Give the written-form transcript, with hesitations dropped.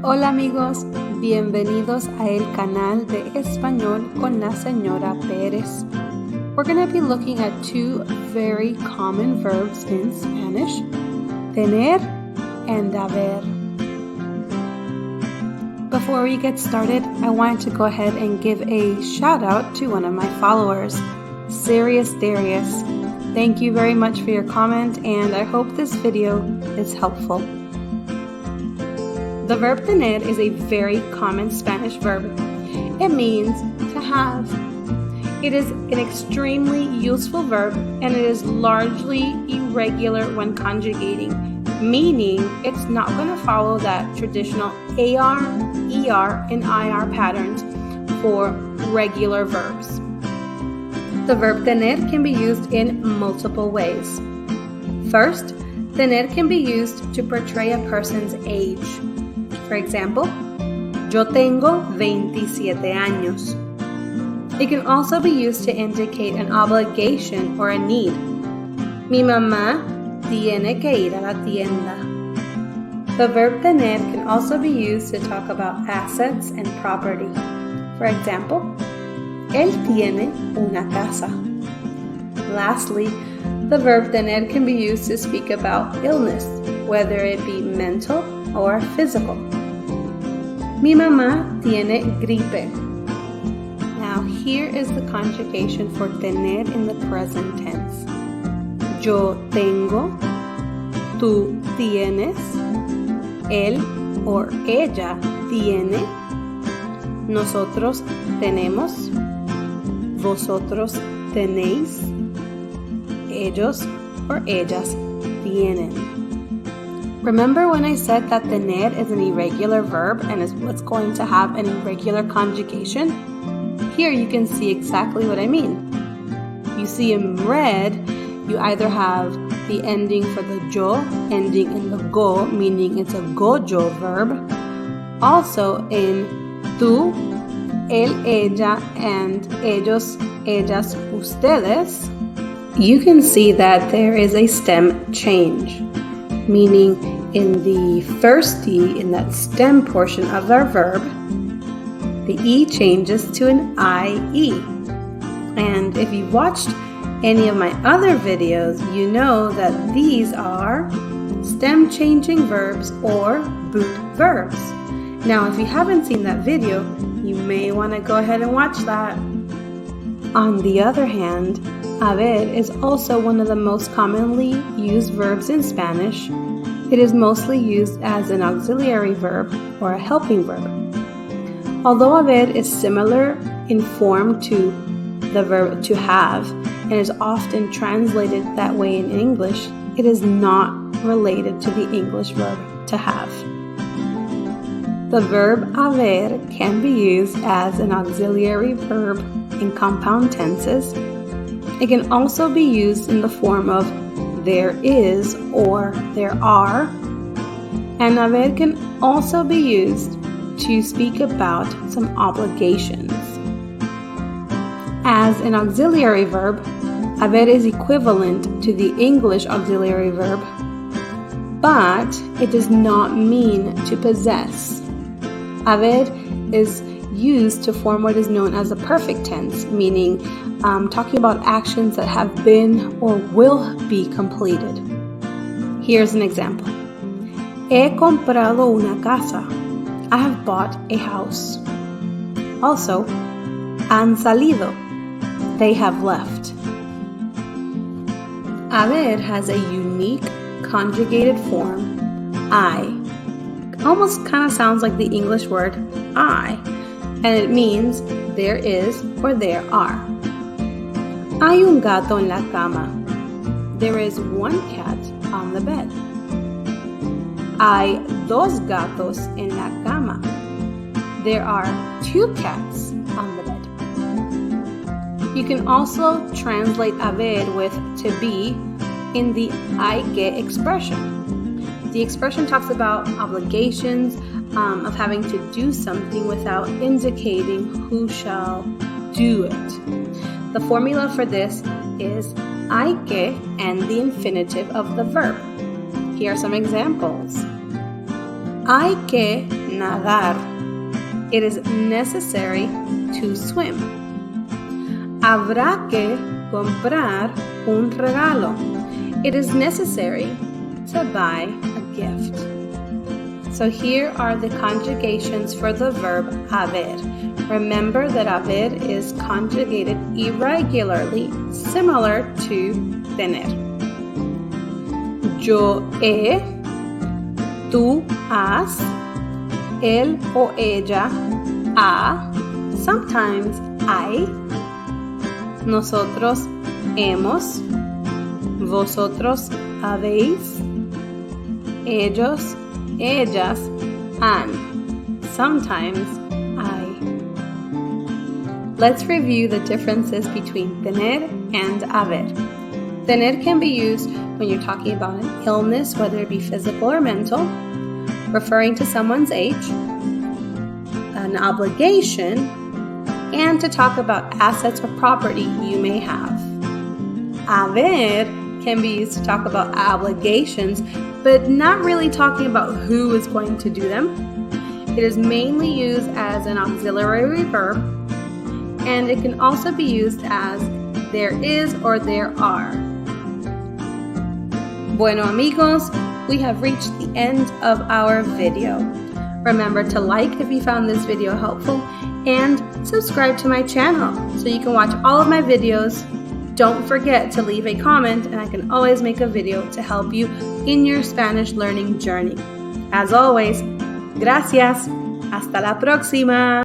Hola amigos, bienvenidos a el canal de español con la señora Pérez. We're going to be looking at two very common verbs in Spanish, tener and haber. Before we get started, I wanted to go ahead and give a shout out to one of my followers, Serious Darius. Thank you very much for your comment, and I hope this video is helpful. The verb tener is a very common Spanish verb. It means to have. It is an extremely useful verb, and it is largely irregular when conjugating, meaning it's not going to follow that traditional AR, ER, and IR patterns for regular verbs. The verb tener can be used in multiple ways. First, tener can be used to portray a person's age. For example, yo tengo 27 años. It can also be used to indicate an obligation or a need. Mi mamá tiene que ir a la tienda. The verb tener can also be used to talk about assets and property. For example, él tiene una casa. Lastly, the verb tener can be used to speak about illness, whether it be mental or physical. Mi mamá tiene gripe. Now here is the conjugation for tener in the present tense. Yo tengo, tú tienes, él or ella tiene, nosotros tenemos, vosotros tenéis, ellos or ellas tienen. Remember when I said that tener is an irregular verb and is what's going to have an irregular conjugation? Here you can see exactly what I mean. You see in red, you either have the ending for the yo ending in the go, meaning it's a goyo verb. Also in tú, él, ella, and ellos, ellas, ustedes, you can see that there is a stem change, meaning in the first E, in that stem portion of our verb, the E changes to an IE. And if you've watched any of my other videos, you know that these are stem changing verbs or boot verbs. Now, if you haven't seen that video, you may want to go ahead and watch that. On the other hand, haber is also one of the most commonly used verbs in Spanish. It is mostly used as an auxiliary verb or a helping verb. Although haber is similar in form to the verb to have and is often translated that way in English, it is not related to the English verb to have. The verb haber can be used as an auxiliary verb in compound tenses. It can also be used in the form of there is or there are, and haber can also be used to speak about some obligations. As an auxiliary verb, haber is equivalent to the English auxiliary verb, but it does not mean to possess. Haber is used to form what is known as a perfect tense, meaning talking about actions that have been or will be completed. Here's an example. He comprado una casa. I have bought a house. Also, han salido. They have left. Haber has a unique conjugated form, I. Almost kind of sounds like the English word I, and it means there is or there are. Hay un gato en la cama. There is one cat on the bed. Hay dos gatos en la cama. There are two cats on the bed. You can also translate haber with to be in the hay que expression. The expression talks about obligations of having to do something without indicating who shall do it. The formula for this is hay que and the infinitive of the verb. Here are some examples. Hay que nadar. It is necessary to swim. Habrá que comprar un regalo. It is necessary to buy a gift. So here are the conjugations for the verb haber. Remember that haber is conjugated irregularly, similar to tener. Yo he, tú has, él o ella ha, sometimes hay, nosotros hemos, vosotros habéis, ellos, ellas han, sometimes I. Let's review the differences between tener and haber. Tener can be used when you're talking about an illness, whether it be physical or mental, referring to someone's age, an obligation, and to talk about assets or property you may have. Haber can be used to talk about obligations, but not really talking about who is going to do them. It is mainly used as an auxiliary verb, and it can also be used as there is or there are. Bueno amigos, we have reached the end of our video. Remember to like if you found this video helpful and subscribe to my channel so you can watch all of my videos. Don't forget to leave a comment and I can always make a video to help you in your Spanish learning journey. As always, gracias. Hasta la próxima.